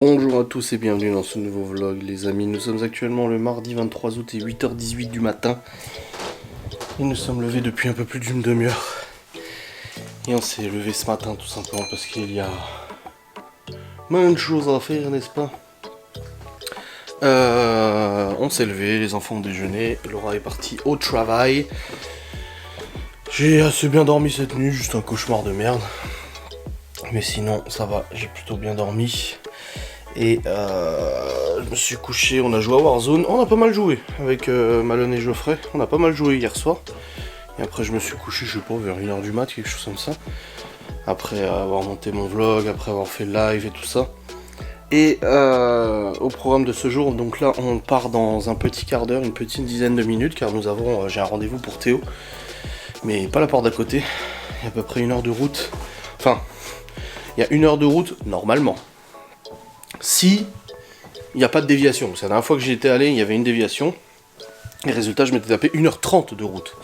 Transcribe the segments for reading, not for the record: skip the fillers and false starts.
Bonjour à tous et bienvenue dans ce nouveau vlog les amis, nous sommes actuellement le mardi 23 août et 8h18 du matin et nous sommes levés depuis un peu plus d'une demi-heure et on s'est levé ce matin tout simplement parce qu'il y a plein de choses à faire, n'est-ce pas? On s'est levé, les enfants ont déjeuné, Laura est partie au travail. J'ai assez bien dormi cette nuit, juste un cauchemar de merde, mais sinon ça va, j'ai plutôt bien dormi. Et je me suis couché, on a joué à Warzone, on a pas mal joué avec Malone et Geoffrey, on a pas mal joué hier soir. Et après je me suis couché, je sais pas, vers 1h du mat, quelque chose comme ça. Après avoir monté mon vlog, après avoir fait le live et tout ça. Et au programme de ce jour, donc là on part dans un petit quart d'heure, une petite dizaine de minutes, car nous avons, j'ai un rendez-vous pour Théo. Mais pas la porte d'à côté, il y a à peu près 1 heure de route. Enfin, il y a 1 heure de route normalement. Si il n'y a pas de déviation, parce que la dernière fois que j'y étais allé, il y avait une déviation. Et résultat, je m'étais tapé 1h30 de route.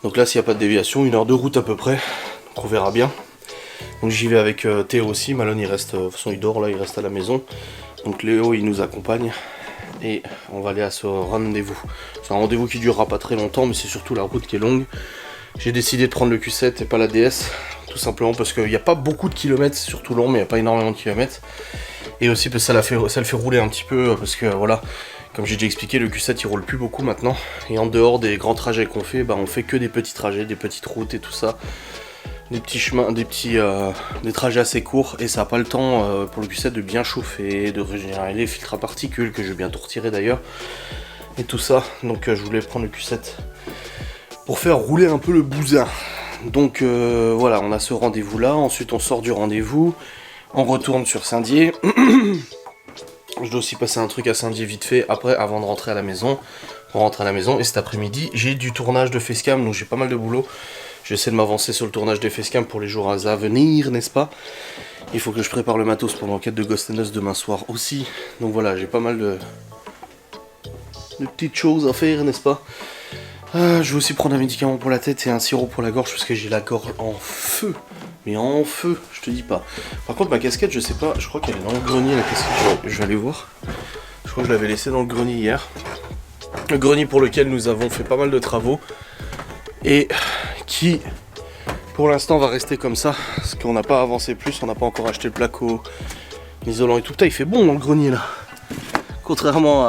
Donc là, s'il n'y a pas de déviation, 1 heure de route à peu près. Donc on verra bien. Donc j'y vais avec Théo aussi. Malone, il reste, de toute façon, il dort là, il reste à la maison. Donc Léo, il nous accompagne. Et on va aller à ce rendez-vous. C'est un rendez-vous qui durera pas très longtemps, mais c'est surtout la route qui est longue. J'ai décidé de prendre le Q7 et pas la DS. Tout simplement parce qu'il n'y a pas beaucoup de kilomètres, c'est surtout long, mais il n'y a pas énormément de kilomètres. Et aussi parce que ça le fait rouler un petit peu, parce que voilà, comme j'ai déjà expliqué, le Q7 il roule plus beaucoup maintenant. Et en dehors des grands trajets qu'on fait, bah, on fait que des petits trajets, des petites routes et tout ça. Des petits chemins, des trajets assez courts. Et ça n'a pas le temps pour le Q7 de bien chauffer, de régénérer les filtres à particules, que je vais bientôt retirer d'ailleurs. Et tout ça, donc je voulais prendre le Q7 pour faire rouler un peu le bousin. Donc voilà, on a ce rendez-vous là, ensuite on sort du rendez-vous, on retourne sur Saint-Dié. Je dois aussi passer un truc à Saint-Dié vite fait après, avant de rentrer à la maison. On rentre à la maison et cet après-midi, j'ai du tournage de facecam, donc j'ai pas mal de boulot. J'essaie de m'avancer sur le tournage des facecam pour les jours à venir, n'est-ce pas? Il faut que je prépare le matos pour l'enquête de Ghost and Us demain soir aussi. Donc voilà, j'ai pas mal de petites choses à faire, n'est-ce pas? Je vais aussi prendre un médicament pour la tête et un sirop pour la gorge parce que j'ai la gorge en feu. Mais en feu, je te dis pas. Par contre ma casquette, je sais pas, je crois qu'elle est dans le grenier la casquette, je vais aller voir. Je crois que je l'avais laissée dans le grenier hier. Le grenier pour lequel nous avons fait pas mal de travaux. Et qui pour l'instant va rester comme ça. Parce qu'on n'a pas avancé plus, on n'a pas encore acheté le placo, l'isolant et tout. Putain, il fait bon dans le grenier là. Contrairement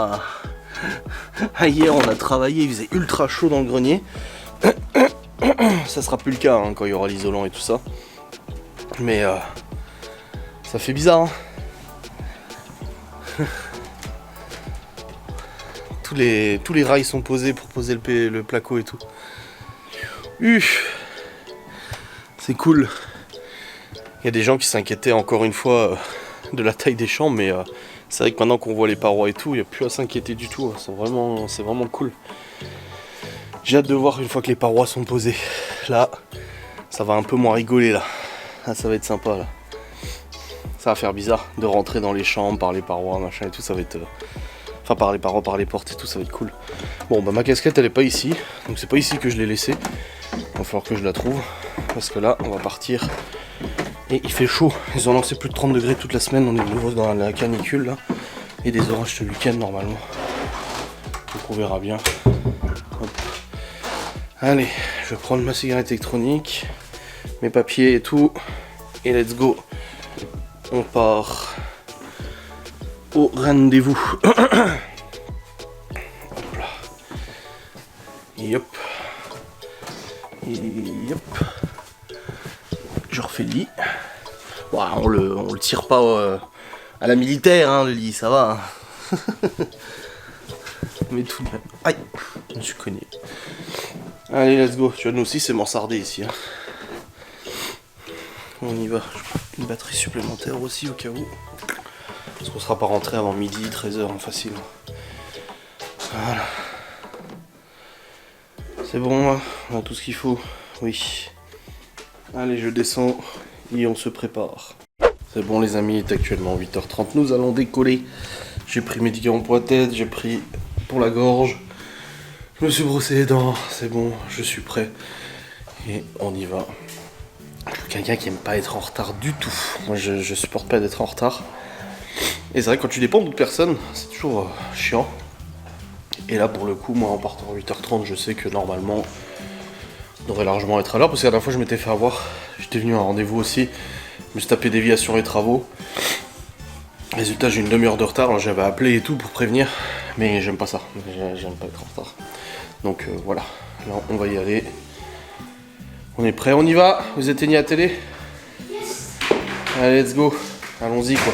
à hier, on a travaillé, il faisait ultra chaud dans le grenier. Ça sera plus le cas hein, quand il y aura l'isolant et tout ça. Mais ça fait bizarre. Hein. tous les rails sont posés pour poser le placo et tout. C'est cool. Il y a des gens qui s'inquiétaient encore une fois de la taille des chambres, mais c'est vrai que maintenant qu'on voit les parois et tout, il n'y a plus à s'inquiéter du tout. C'est vraiment cool. J'ai hâte de voir une fois que les parois sont posées. Là, ça va un peu moins rigoler là. Ah, ça va être sympa là. Ça va faire bizarre de rentrer dans les chambres par les parois, machin et tout, ça va être... Enfin par les parois, par les portes et tout, ça va être cool. Bon bah ma casquette elle est pas ici, donc c'est pas ici que je l'ai laissée. Il va falloir que je la trouve, parce que là on va partir. Et il fait chaud, ils ont lancé plus de 30 degrés toute la semaine, on est de nouveau dans la canicule là. Et des orages ce week-end normalement. Donc on verra bien. Hop. Allez, je vais prendre ma cigarette électronique, mes papiers et tout. Et let's go. On part au rendez-vous. Hop là. Yop. Yop. Je refais le lit. Bon, on le tire pas à la militaire, hein, le lit, ça va. Hein. Mais tout de même. Aïe, je me suis cogné. Allez, let's go. Tu vois, nous aussi, c'est mansardé ici. Hein. On y va. Une batterie supplémentaire aussi, au cas où. Parce qu'on sera pas rentré avant midi, 13h, hein, facile. Voilà. C'est bon, hein, on a tout ce qu'il faut. Oui. Allez, je descends et on se prépare. C'est bon les amis, il est actuellement 8h30, nous allons décoller. J'ai pris médicaments pour la tête, j'ai pris pour la gorge. Je me suis brossé les dents, c'est bon, je suis prêt. Et on y va. Je suis quelqu'un qui aime pas être en retard du tout. Moi je supporte pas d'être en retard. Et c'est vrai que quand tu dépends d'autres personnes, c'est toujours chiant. Et là pour le coup, moi en partant à 8h30, je sais que normalement on devrait largement être à l'heure. Parce que la dernière fois je m'étais fait avoir, j'étais venu à un rendez-vous aussi, je me suis tapé déviation et travaux. Résultat, j'ai une demi-heure de retard, alors j'avais appelé et tout pour prévenir, mais j'aime pas ça, j'aime pas être en retard. Donc voilà, là on va y aller. On est prêt, on y va? Vous éteignez la télé? Yes. Allez, let's go, allons-y quoi.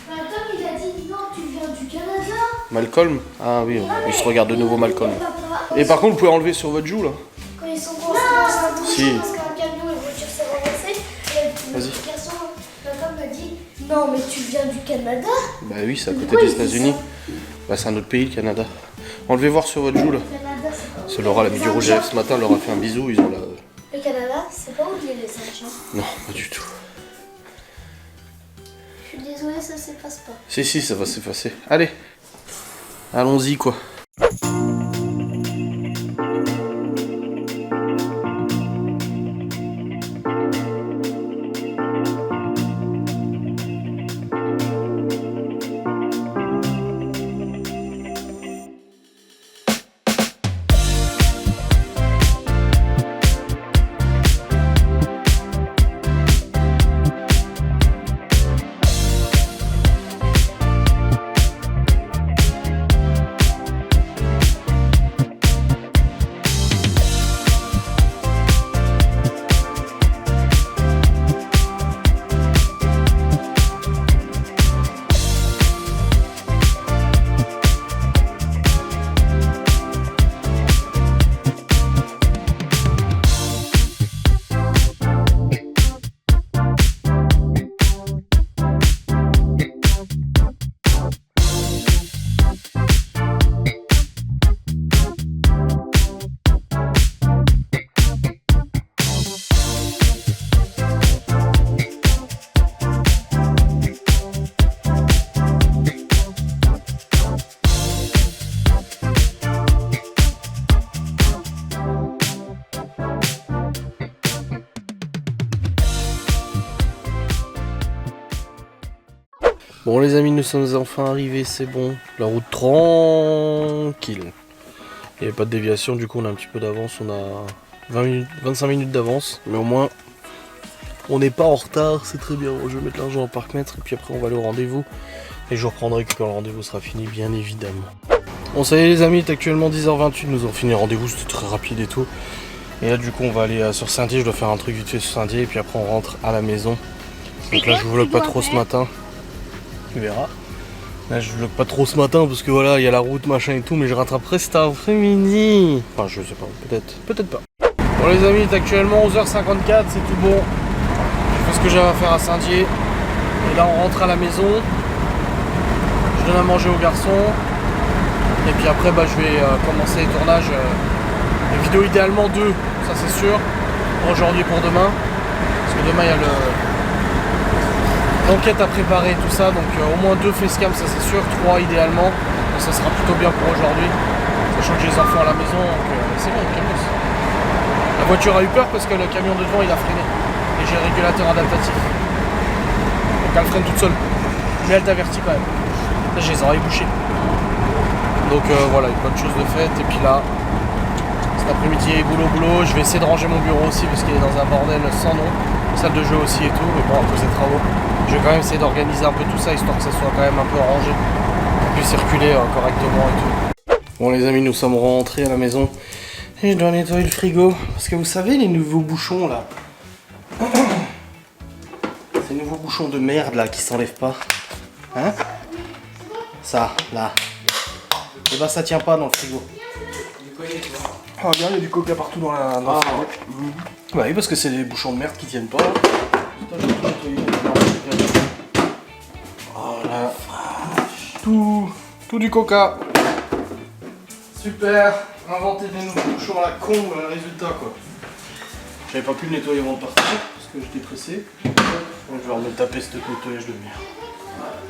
Attends, il a dit non, tu viens du Canada. Malcolm? Ah oui, il se regarde de nouveau Malcolm. Papa, Et par contre, vous pouvez enlever sur votre joue là. quand ils sont coincés dans un bouchon, Si. parce qu'un camion et une voiture s'est renversée, et le Vas-y. petit garçon, papa m'a dit non, mais tu viens du Canada. Bah oui, c'est à côté Pourquoi des il dit États-Unis. ça? Bah c'est un autre pays, le Canada. Enlevez voir sur votre joue là. Le Canada, c'est pas où C'est Laura, la mis du rouge à lèvres ce matin, elle leur a fait un bisou, ils ont la... Le Canada, c'est pas où il y a les Saint-Jean. Non, pas du tout. Je suis désolée, ça s'efface pas. Si, ça va s'effacer. Allez, allons-y quoi. Bon les amis, nous sommes enfin arrivés, c'est bon. La route tranquille. Il n'y avait pas de déviation, du coup on a un petit peu d'avance, on a 25 minutes d'avance. Mais au moins, on n'est pas en retard, c'est très bien. Je vais mettre l'argent en parc-mètre et puis après on va aller au rendez-vous. Et je reprendrai quand le rendez-vous sera fini, bien évidemment. Bon ça y est les amis, il est actuellement 10h28, nous avons fini le rendez-vous, c'était très rapide et tout. Et là du coup on va aller sur Saint-Dié, je dois faire un truc vite fait sur Saint-Dié et puis après on rentre à la maison. Donc là je vous vlog pas trop ce matin. Tu verras. Là je vlog pas trop ce matin parce que voilà, il y a la route machin et tout, mais je rattraperai cet après-midi. Enfin je sais pas, peut-être pas. Bon les amis, il est actuellement 11h54, c'est tout bon. Je fais ce que j'avais à faire à Saint-Dié. Et là on rentre à la maison. Je donne à manger aux garçons. Et puis après bah, je vais commencer les tournages. Les vidéos idéalement 2, ça c'est sûr. Pour aujourd'hui et pour demain. Parce que demain il y a l'enquête à préparer tout ça, donc au moins 2 facecam, ça c'est sûr, 3 idéalement, donc ça sera plutôt bien pour aujourd'hui, sachant que j'ai les enfants à la maison, donc c'est bon, calmos. La voiture a eu peur parce que le camion de devant il a freiné, et j'ai le régulateur adaptatif, donc elle freine toute seule, mais elle t'avertit quand même. Là j'ai les oreilles bouchées, donc voilà, une bonne chose de faite, et puis là, cet après-midi boulot, je vais essayer de ranger mon bureau aussi parce qu'il est dans un bordel sans nom, salle de jeu aussi et tout, mais bon à cause des travaux. Je vais quand même essayer d'organiser un peu tout ça, histoire que ça soit quand même un peu rangé, qu'on puisse circuler correctement et tout. Bon les amis, nous sommes rentrés à la maison, et je dois nettoyer le frigo, parce que vous savez les nouveaux bouchons là, ces nouveaux bouchons de merde là, qui s'enlèvent pas, hein, ça, là, et ben ça tient pas dans le frigo. Oh regarde, il y a du coca partout dans la frigo. Bah oui, parce que c'est les bouchons de merde qui tiennent pas. Voilà. Tout du coca. Super. Inventer des nouveaux bouchons à la con, le résultat quoi. J'avais pas pu le nettoyer avant de partir parce que j'étais pressé. Donc je vais me taper ce nettoyage de merde.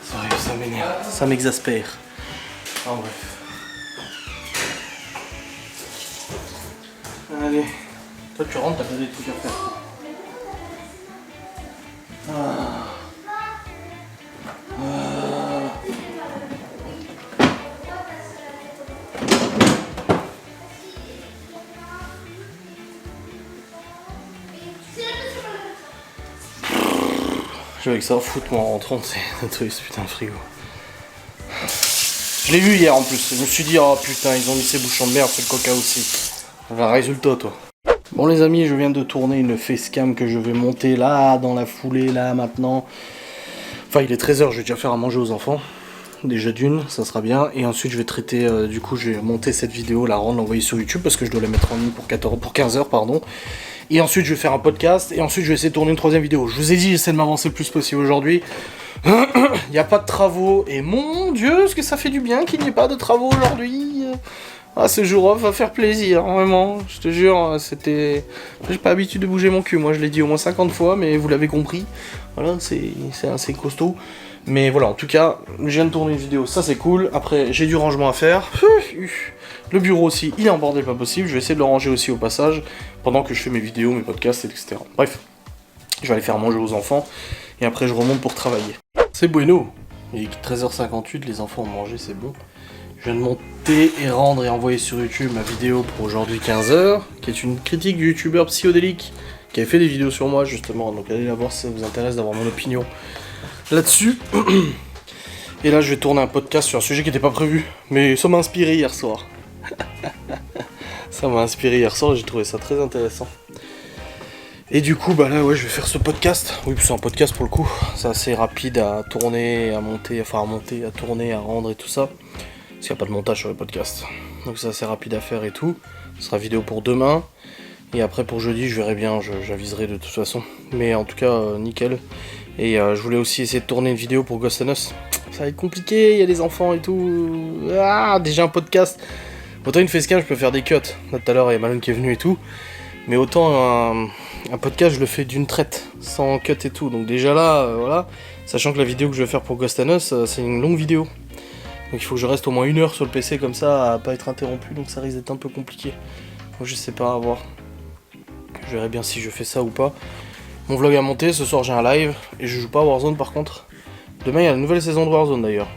Ça arrive, ça m'énerve. Ça m'exaspère. En bref. Allez. Toi tu rentres, t'as pas des trucs à faire. Je vais avec ça foutre moi en rentrant, c'est nettoyer ce putain de frigo. Je l'ai vu hier en plus, je me suis dit oh putain ils ont mis ces bouchons de merde sur le coca aussi. Va résultat toi. Bon les amis, je viens de tourner une facecam que je vais monter là, dans la foulée, là, maintenant. Enfin il est 13h, je vais déjà faire à manger aux enfants. Déjà d'une, ça sera bien. Et ensuite je vais traiter, du coup je vais monter cette vidéo, la rendre, l'envoyer sur YouTube parce que je dois la mettre en ligne pour 15h, pardon. Et ensuite je vais faire un podcast et ensuite je vais essayer de tourner une troisième vidéo. Je vous ai dit, j'essaie de m'avancer le plus possible aujourd'hui. Il n'y a pas de travaux et mon Dieu, ce que ça fait du bien qu'il n'y ait pas de travaux aujourd'hui. Ah, ce jour off va faire plaisir, vraiment, je te jure, c'était... J'ai pas l'habitude de bouger mon cul, moi je l'ai dit au moins 50 fois, mais vous l'avez compris. Voilà, c'est assez costaud. Mais voilà, en tout cas, je viens de tourner une vidéo, ça c'est cool. Après, j'ai du rangement à faire. Le bureau aussi, il est en bordel pas possible. Je vais essayer de le ranger aussi au passage, pendant que je fais mes vidéos, mes podcasts, etc. Bref, je vais aller faire manger aux enfants, et après je remonte pour travailler. C'est bueno. Il est 13h58, les enfants ont mangé, c'est bon. Je viens de monter et rendre et envoyer sur YouTube ma vidéo pour aujourd'hui 15h, qui est une critique du youtubeur Psyodélique, qui avait fait des vidéos sur moi justement, donc allez la voir si ça vous intéresse d'avoir mon opinion là-dessus. Et là je vais tourner un podcast sur un sujet qui n'était pas prévu, mais ça m'a inspiré hier soir. Ça m'a inspiré hier soir et j'ai trouvé ça très intéressant. Et du coup bah là ouais je vais faire ce podcast. Oui c'est un podcast pour le coup, c'est assez rapide à tourner, à monter, enfin à monter, à tourner, à rendre et tout ça. Parce qu'il n'y a pas de montage sur les podcasts. Donc c'est assez rapide à faire et tout. Ce sera vidéo pour demain. Et après pour jeudi je verrai bien, j'aviserai de toute façon. Mais en tout cas nickel. Et je voulais aussi essayer de tourner une vidéo pour Ghost and Us. Ça va être compliqué, il y a les enfants et tout. Ah, déjà un podcast. Autant une facecam je peux faire des cuts. Là tout à l'heure il y a Malone qui est venu et tout. Mais autant un podcast je le fais d'une traite. Sans cut et tout. Donc déjà là, voilà. Sachant que la vidéo que je vais faire pour Ghost and Us, c'est une longue vidéo. Donc il faut que je reste au moins 1 heure sur le PC comme ça, à pas être interrompu, donc ça risque d'être un peu compliqué. Donc je sais pas, à voir. Je verrai bien si je fais ça ou pas. Mon vlog a monté, ce soir j'ai un live, et je joue pas à Warzone par contre. Demain il y a la nouvelle saison de Warzone d'ailleurs.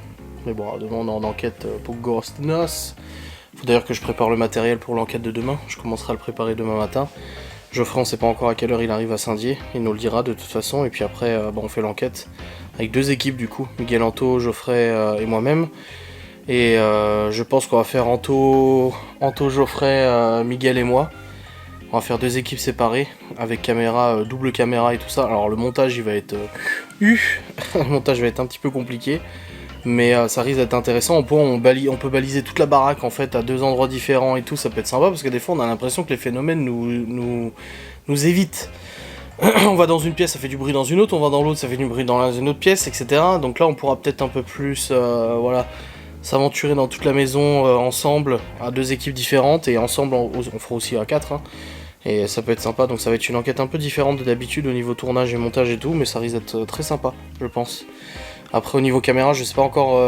Mais bon, demain on est en enquête pour Ghost and Us. Faut d'ailleurs que je prépare le matériel pour l'enquête de demain, je commencerai à le préparer demain matin. Geoffrey on sait pas encore à quelle heure il arrive à Saint-Dié, il nous le dira de toute façon, et puis après on fait l'enquête. Avec 2 équipes du coup, Miguel Anto, Geoffrey et moi-même. Et je pense qu'on va faire Anto, Geoffrey, Miguel et moi. On va faire 2 équipes séparées avec caméra, double caméra et tout ça. Alors le montage il va être le montage va être un petit peu compliqué, mais ça risque d'être intéressant. On peut baliser toute la baraque en fait à 2 endroits différents et tout. Ça peut être sympa parce que des fois on a l'impression que les phénomènes nous évitent. On va dans une pièce, ça fait du bruit dans une autre. On va dans l'autre, ça fait du bruit dans une autre pièce, etc. Donc là on pourra peut-être un peu plus, voilà, s'aventurer dans toute la maison ensemble à 2 équipes différentes et ensemble on fera aussi à 4 hein, et ça peut être sympa. Donc ça va être une enquête un peu différente de d'habitude au niveau tournage et montage et tout, mais ça risque d'être très sympa je pense. Après au niveau caméra je sais pas encore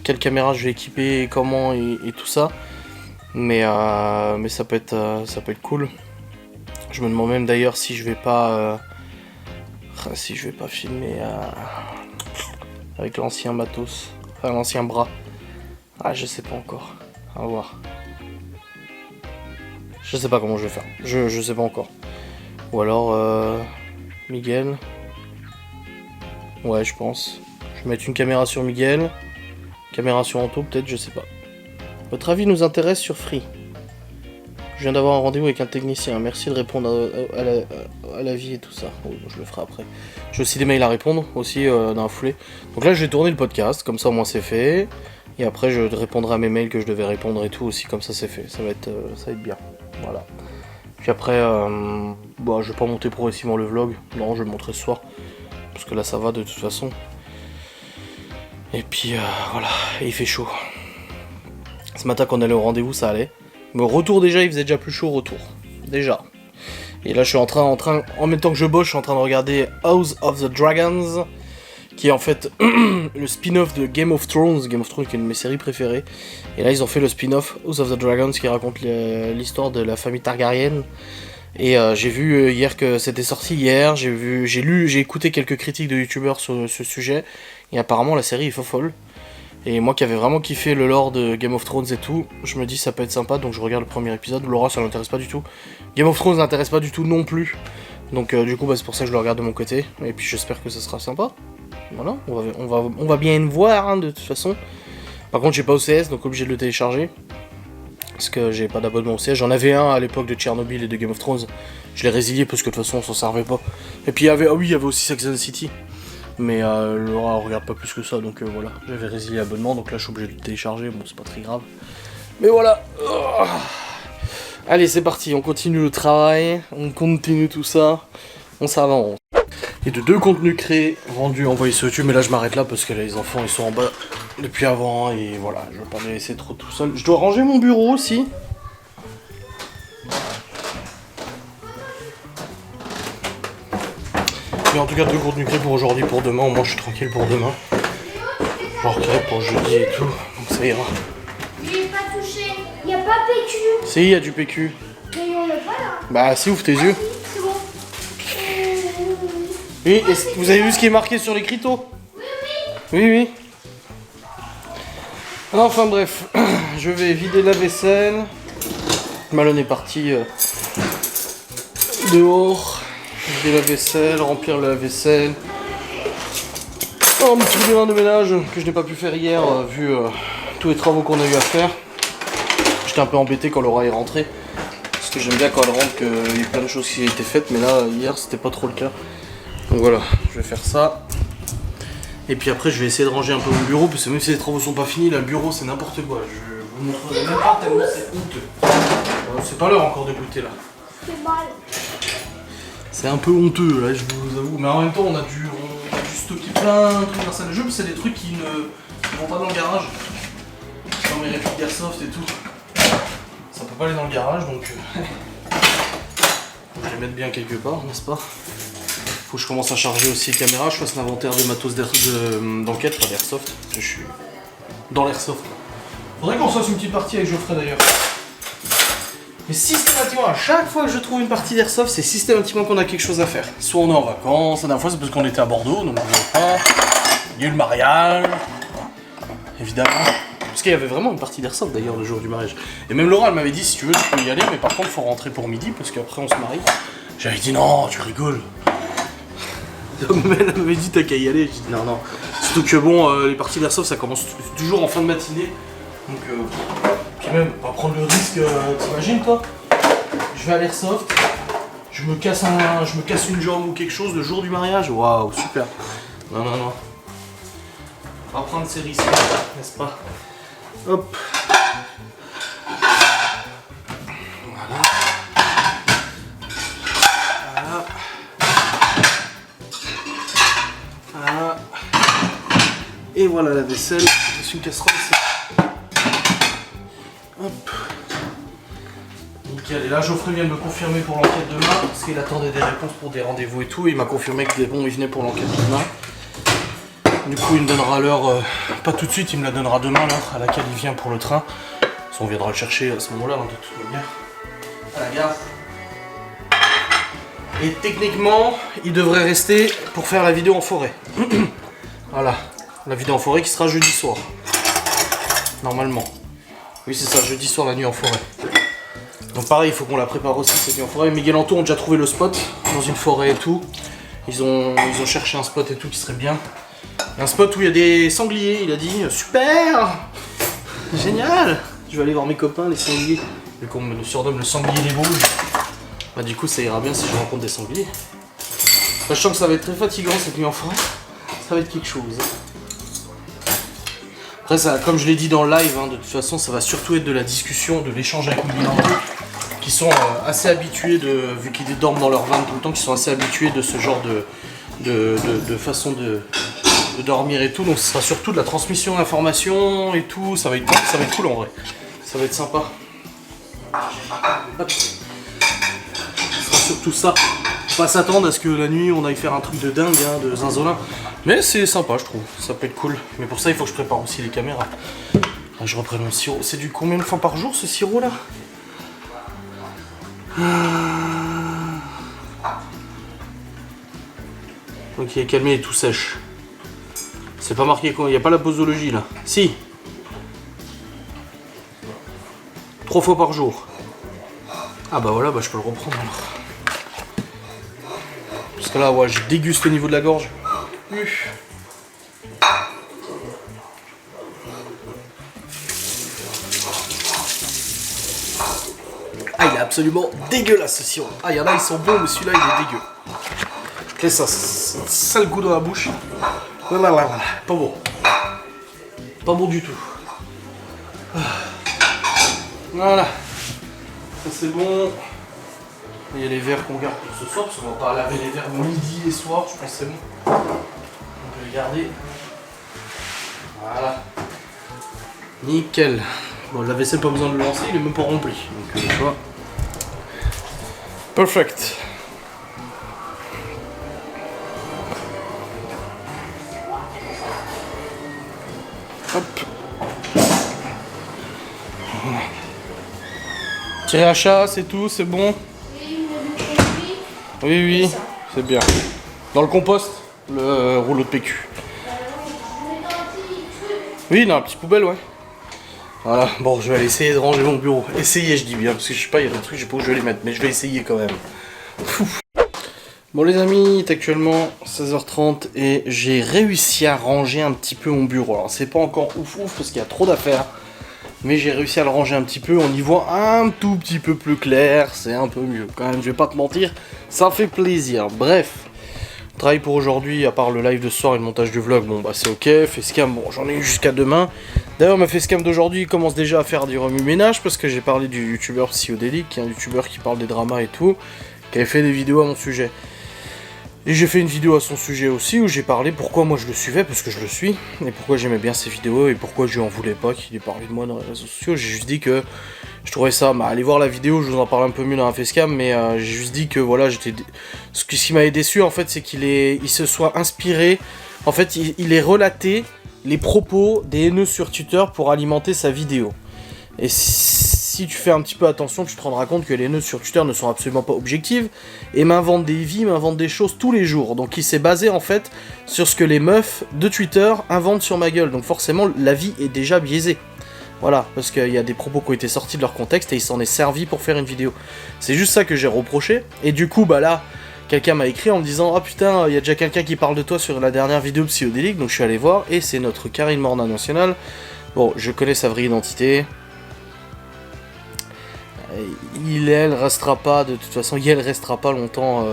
quelle caméra je vais équiper et comment et tout ça, mais ça peut être cool. Je me demande même d'ailleurs si je vais pas filmer avec l'ancien matos. Enfin, l'ancien bras. Ah, je sais pas encore. À voir. Je sais pas comment je vais faire. Je sais pas encore. Ou alors, Miguel. Ouais, je pense. Je vais mettre une caméra sur Miguel. Caméra sur Anto, peut-être, je sais pas. Votre avis nous intéresse sur Free. Je viens d'avoir un rendez-vous avec un technicien. Merci de répondre à l'avis et tout ça. Oui, bon, je le ferai après. J'ai aussi des mails à répondre, aussi dans la foulée. Donc là, je vais tourner le podcast, comme ça au moins c'est fait. Et après, je répondrai à mes mails que je devais répondre et tout aussi, comme ça c'est fait. Ça va être bien. Voilà. Puis après, je vais pas monter progressivement le vlog. Non, je vais le montrer ce soir. Parce que là, ça va de toute façon. Et puis, voilà. Et il fait chaud. Ce matin, quand on allait au rendez-vous, ça allait. Mais au retour déjà, il faisait déjà plus chaud au retour. Déjà. Et là, je suis en même temps que je bosse, je suis en train de regarder House of the Dragons, qui est en fait le spin-off de Game of Thrones. Game of Thrones qui est une de mes séries préférées. Et là, ils ont fait le spin-off House of the Dragons qui raconte l'histoire de la famille Targaryen. Et j'ai vu hier que c'était sorti hier. J'ai écouté quelques critiques de youtubeurs sur ce sujet. Et apparemment, la série est folle. Et moi qui avais vraiment kiffé le lore de Game of Thrones et tout, je me dis ça peut être sympa, donc je regarde le premier épisode. Laura ça l'intéresse pas du tout. Game of Thrones n'intéresse pas du tout non plus. Donc du coup, bah, c'est pour ça que je le regarde de mon côté. Et puis j'espère que ça sera sympa. Voilà, on va bien le voir hein, de toute façon. Par contre, j'ai pas OCS, donc obligé de le télécharger. Parce que j'ai pas d'abonnement OCS. J'en avais un à l'époque de Tchernobyl et de Game of Thrones. Je l'ai résilié parce que de toute façon, on s'en servait pas. Et puis il y avait aussi Sex and the City. Mais Laura regarde pas plus que ça, donc voilà. J'avais résilié l'abonnement, donc là je suis obligé de le télécharger. Bon, c'est pas très grave. Mais voilà. Allez, c'est parti. On continue le travail. On continue tout ça. On s'avance. Et de 2 contenus créés, rendus, envoyés sur YouTube. Mais là, je m'arrête là parce que les enfants, ils sont en bas depuis avant. Et voilà, je vais pas les laisser trop tout seul. Je dois ranger mon bureau aussi. Mais en tout cas, 2 contenus créés pour aujourd'hui, pour demain. Au moins, je suis tranquille pour demain. Je recrée pour jeudi et tout. Donc ça ira. J'ai pas touché. Il n'y a pas PQ. Si, il y a du PQ. Mais on l'a pas là. Bah, si, ouvre tes yeux. C'est bon. Oui, vous avez vu ce qui est marqué sur les criteaux? Oui, oui. Enfin bref, je vais vider la vaisselle. Malone est parti dehors. Vider la vaisselle, remplir la vaisselle. Oh, mon petit bilan de ménage que je n'ai pas pu faire hier vu tous les travaux qu'on a eu à faire. J'étais un peu embêté quand Laura est rentrée. Parce que j'aime bien quand elle rentre qu'il y a plein de choses qui ont été faites. Mais là, hier, c'était pas trop le cas. Donc voilà, je vais faire ça. Et puis après, je vais essayer de ranger un peu mon bureau, parce que même si les travaux sont pas finis, là, le bureau, c'est n'importe quoi. Je vous montrerai même pas tellement c'est honteux. C'est pas l'heure encore de goûter, là. C'est mal. C'est un peu honteux, là, je vous avoue. Mais en même temps, on a dû stocker plein de trucs dans la salle de jeu, parce que c'est des trucs qui ne vont pas dans le garage. Dans mes répliques d'airsoft et tout. Ça peut pas aller dans le garage, donc... je vais les mettre bien quelque part, n'est-ce pas? Faut que je commence à charger aussi les caméras, je fasse l'inventaire des matos d'enquête, pas d'airsoft, parce que je suis dans l'airsoft. Faudrait qu'on fasse une petite partie avec Geoffrey d'ailleurs. Mais systématiquement, à chaque fois que je trouve une partie d'airsoft, c'est systématiquement qu'on a quelque chose à faire. Soit on est en vacances, la dernière fois c'est parce qu'on était à Bordeaux, donc je sais pas. Il y a eu le mariage, évidemment. Parce qu'il y avait vraiment une partie d'airsoft d'ailleurs le jour du mariage. Et même Laura elle m'avait dit si tu veux tu peux y aller, mais par contre faut rentrer pour midi parce qu'après on se marie. J'avais dit non, tu rigoles. Elle m'avait dit t'as qu'à y aller, j'ai dit non. Surtout que bon, les parties d'airsoft ça commence toujours en fin de matinée. Donc puis même, on va prendre le risque, t'imagines toi? Je vais à l'airsoft, je me casse une jambe ou quelque chose le jour du mariage, waouh, super. Non. On va prendre ces risques, n'est-ce pas? Hop. Voilà. Et voilà la vaisselle, c'est une casserole. Hop. Nickel. Et là Geoffrey vient de me confirmer pour l'enquête demain, parce qu'il attendait des réponses pour des rendez-vous et tout. Il m'a confirmé que bon, il venait pour l'enquête demain. Du coup il me donnera l'heure, pas tout de suite, il me la donnera demain l'heure à laquelle il vient pour le train. Parce qu'on viendra le chercher à ce moment-là, de toute manière. À la gare. Et techniquement, il devrait rester pour faire la vidéo en forêt. Voilà. La vidéo en forêt qui sera jeudi soir. Normalement. Oui c'est ça, jeudi soir la nuit en forêt. Donc pareil, il faut qu'on la prépare aussi cette nuit en forêt. Miguel Anto ont déjà trouvé le spot dans une forêt et tout. Ils ont cherché un spot et tout qui serait bien. Un spot où il y a des sangliers, il a dit super, génial. Je vais aller voir mes copains les sangliers. Vu qu'on me surnomme le sanglier des Vosges. Bah du coup ça ira bien si je rencontre des sangliers. Bah, je sens que ça va être très fatigant cette nuit en forêt. Ça va être quelque chose. Après, ça, comme je l'ai dit dans le live, hein, de toute façon, ça va surtout être de la discussion, de l'échange avec Miguel Anto, qui sont assez habitués, vu qu'ils dorment dans leur van tout le temps, qui sont assez habitués de ce genre de façon de dormir et tout. Donc, ce sera surtout de la transmission d'informations et tout. Ça va être cool en vrai. Ça va être sympa. Hop. Ce sera surtout ça. Faut pas s'attendre à ce que la nuit on aille faire un truc de dingue, hein, de zinzolin. Mais c'est sympa je trouve, ça peut être cool. Mais pour ça il faut que je prépare aussi les caméras. Ah, je reprends mon sirop. C'est du combien de fois par jour ce sirop là? Ok, calmé et tout sèche. C'est pas marqué quoi, il n'y a pas la posologie là. Si. 3 fois par jour. Ah bah voilà, bah je peux le reprendre alors. que là, ouais, je déguste au niveau de la gorge. Ah, il est absolument dégueulasse ce sirop. Ah, il y en a, ils sont bons, mais celui-là, il est dégueu. Qu'est-ce que ça, sale goût dans la bouche. Voilà, pas bon. Pas bon du tout. Voilà. Ça, c'est bon. Il y a les verres qu'on garde pour ce soir, parce qu'on va pas laver les verres midi et soir, je pense que c'est bon. On peut les garder. Voilà. Nickel. Bon, la vaisselle, pas besoin de le lancer, il est même pas rempli. Donc, tu vois. Perfect. Hop. Tirer à chat, c'est tout, c'est bon. Oui, c'est bien. Dans le compost, le rouleau de PQ. Oui, dans la petite poubelle, ouais. Voilà, bon, je vais aller essayer de ranger mon bureau. Essayer, je dis bien, parce que je sais pas, il y a des trucs, je sais pas où je vais les mettre, mais je vais essayer quand même. Bon les amis, il est actuellement 16h30 et j'ai réussi à ranger un petit peu mon bureau. Alors c'est pas encore ouf parce qu'il y a trop d'affaires, mais j'ai réussi à le ranger un petit peu, on y voit un tout petit peu plus clair, c'est un peu mieux. Quand même, je vais pas te mentir, ça fait plaisir. Bref, travail pour aujourd'hui, à part le live de ce soir et le montage du vlog, bon bah c'est ok. Facecam, bon j'en ai eu jusqu'à demain. D'ailleurs ma facecam d'aujourd'hui commence déjà à faire du remue-ménage parce que j'ai parlé du youtubeur Psyodélique, qui est un youtubeur qui parle des dramas et tout, qui avait fait des vidéos à mon sujet. Et j'ai fait une vidéo à son sujet aussi où j'ai parlé pourquoi moi je le suivais, parce que je le suis, et pourquoi j'aimais bien ses vidéos et pourquoi je lui en voulais pas qu'il ait parlé de moi dans les réseaux sociaux. J'ai juste dit que je trouvais ça, allez voir la vidéo, je vous en parle un peu mieux dans la facecam, mais j'ai juste dit que voilà, ce qui m'avait déçu en fait, c'est il se soit inspiré, en fait il ait relaté les propos des haineux sur Twitter pour alimenter sa vidéo. Et si tu fais un petit peu attention, tu te rendras compte que les haineux sur Twitter ne sont absolument pas objectives et m'inventent des vies, m'inventent des choses tous les jours. Donc il s'est basé en fait sur ce que les meufs de Twitter inventent sur ma gueule. Donc forcément la vie est déjà biaisée. Voilà, parce qu'il y a des propos qui ont été sortis de leur contexte et il s'en est servi pour faire une vidéo. C'est juste ça que j'ai reproché. Et du coup, bah là, quelqu'un m'a écrit en me disant « Ah putain, il y a déjà quelqu'un qui parle de toi sur la dernière vidéo Psyodélique », donc je suis allé voir, et c'est notre Karine Morna nationale. Bon, je connais sa vraie identité. Elle restera pas, de toute façon, elle restera pas longtemps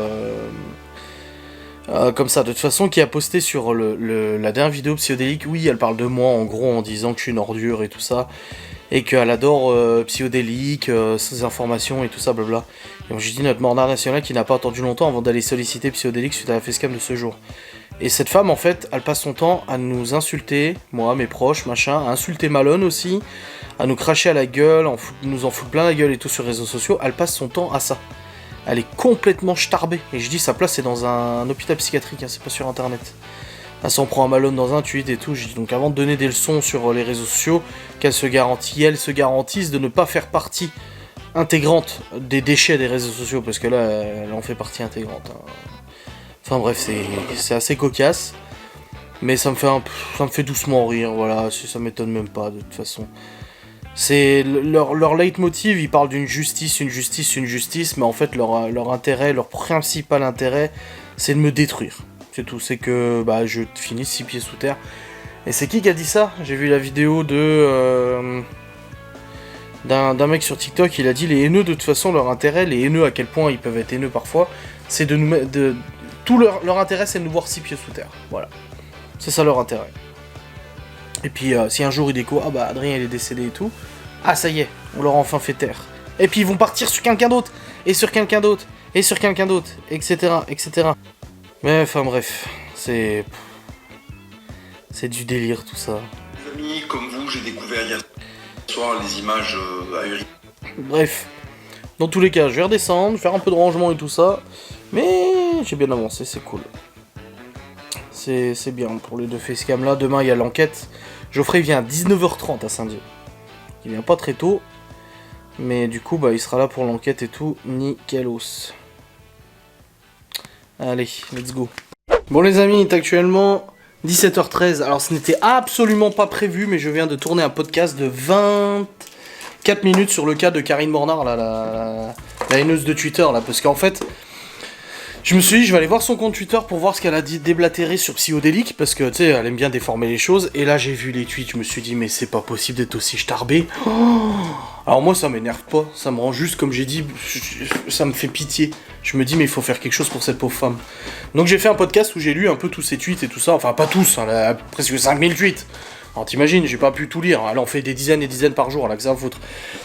comme ça. De toute façon, qui a posté sur la dernière vidéo Psyodélique, oui, elle parle de moi en gros en disant que je suis une ordure et tout ça, et qu'elle adore Psyodélique, ses informations et tout ça, blabla. Et moi j'ai dit notre Morna nationale qui n'a pas attendu longtemps avant d'aller solliciter Psyodélique suite à la facecam de ce jour. Et cette femme, en fait, elle passe son temps à nous insulter, moi, mes proches, machin, à insulter Malone aussi, à nous cracher à la gueule, nous en foutre plein la gueule et tout sur les réseaux sociaux. Elle passe son temps à ça. Elle est complètement starbée. Et je dis, sa place, c'est dans un hôpital psychiatrique, hein, c'est pas sur internet. Elle s'en prend à Malone dans un tweet et tout. Je dis, donc avant de donner des leçons sur les réseaux sociaux, elle se garantisse de ne pas faire partie intégrante des déchets des réseaux sociaux, parce que là, elle en fait partie intégrante, hein. Enfin bref, c'est assez cocasse, mais ça me fait doucement rire, voilà, ça m'étonne même pas de toute façon. C'est leur leitmotiv, ils parlent d'une justice, mais en fait leur intérêt, leur principal intérêt, c'est de me détruire. C'est tout, c'est que bah, je finisse 6 pieds sous terre. Et c'est qui a dit ça? J'ai vu la vidéo d'un mec sur TikTok, il a dit les haineux de toute façon, leur intérêt, les haineux à quel point ils peuvent être haineux parfois, c'est de nous mettre... Tout leur intérêt, c'est de nous voir 6 pieds sous terre. Voilà. C'est ça leur intérêt. Et puis, si un jour ils découvrent, ah bah Adrien il est décédé et tout, ah ça y est, on leur a enfin fait taire. Et puis ils vont partir sur quelqu'un d'autre, et sur quelqu'un d'autre, et sur quelqu'un d'autre, etc., etc. Mais enfin bref, c'est du délire tout ça. Les amis, comme vous, j'ai découvert hier soir les images ahurissantes. Bref. Dans tous les cas, je vais redescendre, faire un peu de rangement et tout ça. Mais j'ai bien avancé, c'est cool. C'est bien pour les deux facecam là. Demain, il y a l'enquête. Geoffrey vient à 19h30 à Saint-Dié. Il vient pas très tôt. Mais du coup, bah, il sera là pour l'enquête et tout. Nickelos. Allez, let's go. Bon les amis, il est actuellement 17h13. Alors ce n'était absolument pas prévu, mais je viens de tourner un podcast de 24 minutes sur le cas de Karine Morna, la haineuse de Twitter, là, parce qu'en fait, Je me suis dit, je vais aller voir son compte Twitter pour voir ce qu'elle a dit déblatéré sur Psychodélique, parce que, tu sais, elle aime bien déformer les choses, et là, j'ai vu les tweets, je me suis dit, mais c'est pas possible d'être aussi starbé. Alors moi, ça m'énerve pas, ça me rend juste, comme j'ai dit, ça me fait pitié. Je me dis, mais il faut faire quelque chose pour cette pauvre femme. Donc j'ai fait un podcast où j'ai lu un peu tous ses tweets et tout ça, enfin pas tous, hein, elle a presque 5000 tweets. Alors t'imagines, j'ai pas pu tout lire, elle en fait des dizaines et dizaines par jour, elle a que ça à foutre.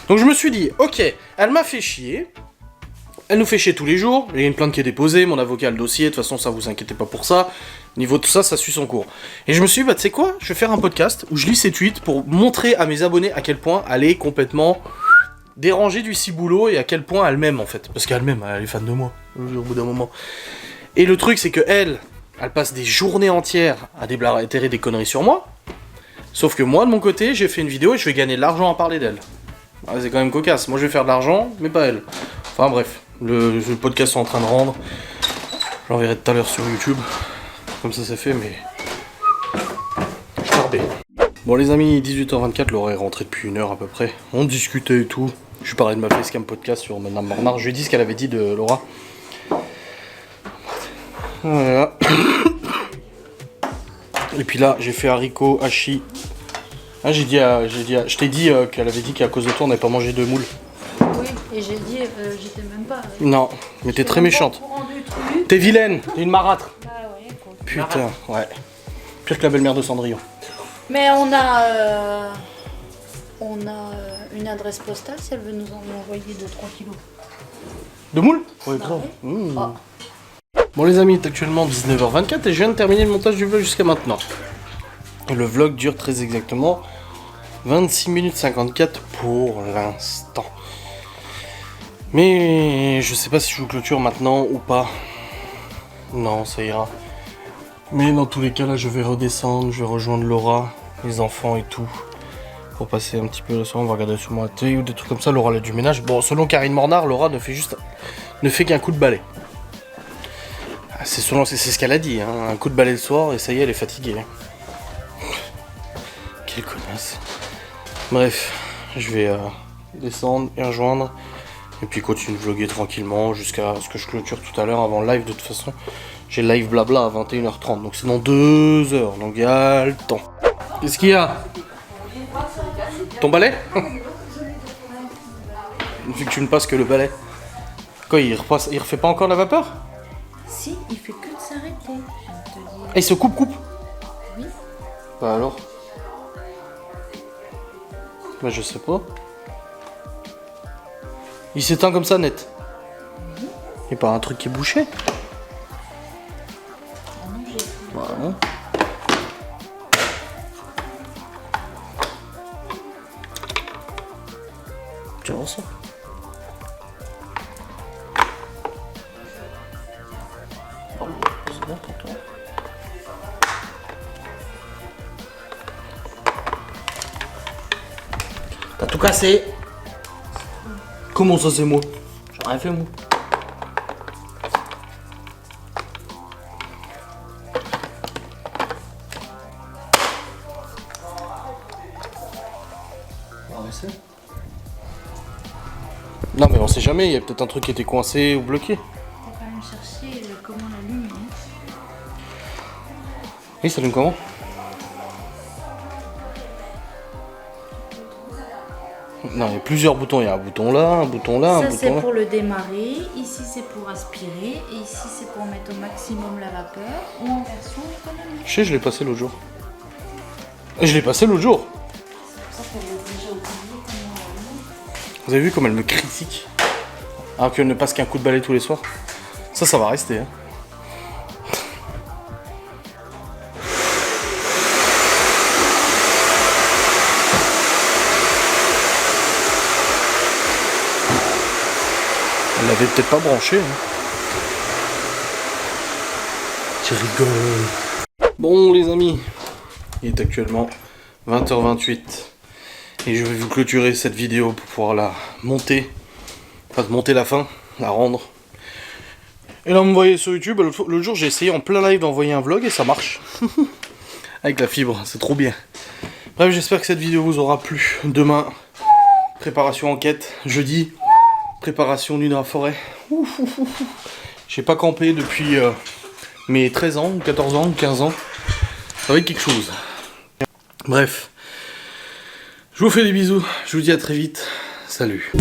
Donc je me suis dit, ok, elle m'a fait chier, elle nous fait chier tous les jours, il y a une plainte qui est déposée, mon avocat a le dossier, de toute façon ça vous inquiétez pas pour ça, niveau de tout ça, ça suit son cours. Et je me suis dit, bah tu sais quoi, je vais faire un podcast où je lis ses tweets pour montrer à mes abonnés à quel point elle est complètement dérangée du ciboulot et à quel point elle m'aime en fait. Parce qu'elle m'aime, elle est fan de moi, au bout d'un moment. Et le truc c'est que elle passe des journées entières à déblatérer des conneries sur moi, sauf que moi de mon côté, j'ai fait une vidéo et je vais gagner de l'argent à parler d'elle. Ah, c'est quand même cocasse, moi je vais faire de l'argent, mais pas elle. Enfin bref, le podcast est en train de rendre. J'enverrai tout à l'heure sur YouTube. Comme ça c'est fait, mais... Starbé. Bon les amis, 18h24, Laura est rentrée depuis 1 heure à peu près. On discutait et tout. Je lui parlais de ma facecam podcast sur Madame Mornard. Je lui ai dit ce qu'elle avait dit de Laura. Voilà. Et puis là, j'ai fait haricot, hachis. Ah, je t'ai dit qu'elle avait dit qu'à cause de toi, on n'avait pas mangé de moules. Oui, et j'ai dit, j'étais même pas. Non, mais t'es très méchante. T'es vilaine, t'es une marâtre. Ah ouais, quoi. Putain, ouais. Pire que la belle-mère de Cendrillon. Mais on a une adresse postale si elle veut nous en envoyer 2-3 kilos. De moules? Ouais, Bah grave. oui. Mmh. Ah. Bon les amis, il est actuellement 19h24 et je viens de terminer le montage du vlog jusqu'à maintenant. Le vlog dure très exactement 26 minutes 54 pour l'instant. Mais je sais pas si je vous clôture maintenant ou pas. Non, ça ira. Mais dans tous les cas, là, je vais redescendre, je vais rejoindre Laura, les enfants et tout. Pour passer un petit peu le soir, on va regarder sur ma télé ou des trucs comme ça. Laura, elle a du ménage. Bon, selon Karine Mornard, Laura ne fait qu'un coup de balai. C'est ce qu'elle a dit, hein. Un coup de balai le soir et ça y est, elle est fatiguée. Quelle connasse. Bref, je vais descendre et rejoindre. Et puis continuer de vlogger tranquillement jusqu'à ce que je clôture tout à l'heure avant le live. De toute façon, j'ai le live blabla à 21h30. Donc c'est dans 2 heures. Donc il y a le temps. Qu'est-ce qu'il y a? Ton balai? Vu que tu ne passes que le balai. Quoi, il refait pas encore la vapeur? Si, il fait que de s'arrêter, je viens de te dire. Ah, il se coupe? Oui. Bah alors? Bah je sais pas. Il s'éteint comme ça net. Il n'y a pas un truc qui est bouché? Ah non, j'ai... Voilà. Tu vois ça? C'est bon pour toi. T'as tout cassé. Comment ça c'est moi? J'ai rien fait moi. Non mais on sait jamais, il y a peut-être un truc qui était coincé ou bloqué. Faut quand même chercher comment l'allumer. Oui, ça allume comment? Non, il y a plusieurs boutons, il y a un bouton là, un bouton là, un Ça bouton c'est là. pour le démarrer, ici c'est pour aspirer, et ici c'est pour mettre au maximum la vapeur, ou en version économique. Je sais, je l'ai passé l'autre jour. Je l'ai passé l'autre jour. Ça qu'elle a déjà oublié comment l'allumer. Vous avez vu comme elle me critique? Alors qu'elle ne passe qu'un coup de balai tous les soirs. Ça va rester. Hein. Elle l'avait peut-être pas branché. Hein. Tu rigoles. Bon les amis, il est actuellement 20h28. Et je vais vous clôturer cette vidéo pour pouvoir la monter. Enfin, monter la fin, la rendre. Et là, vous me voyez sur YouTube. Le jour, j'ai essayé en plein live d'envoyer un vlog et ça marche. Avec la fibre, c'est trop bien. Bref, j'espère que cette vidéo vous aura plu. Demain, préparation enquête. Jeudi, préparation nuit dans la forêt. J'ai pas campé depuis mes 13 ans, 14 ans, 15 ans. Ça va être quelque chose. Bref. Je vous fais des bisous. Je vous dis à très vite. Salut.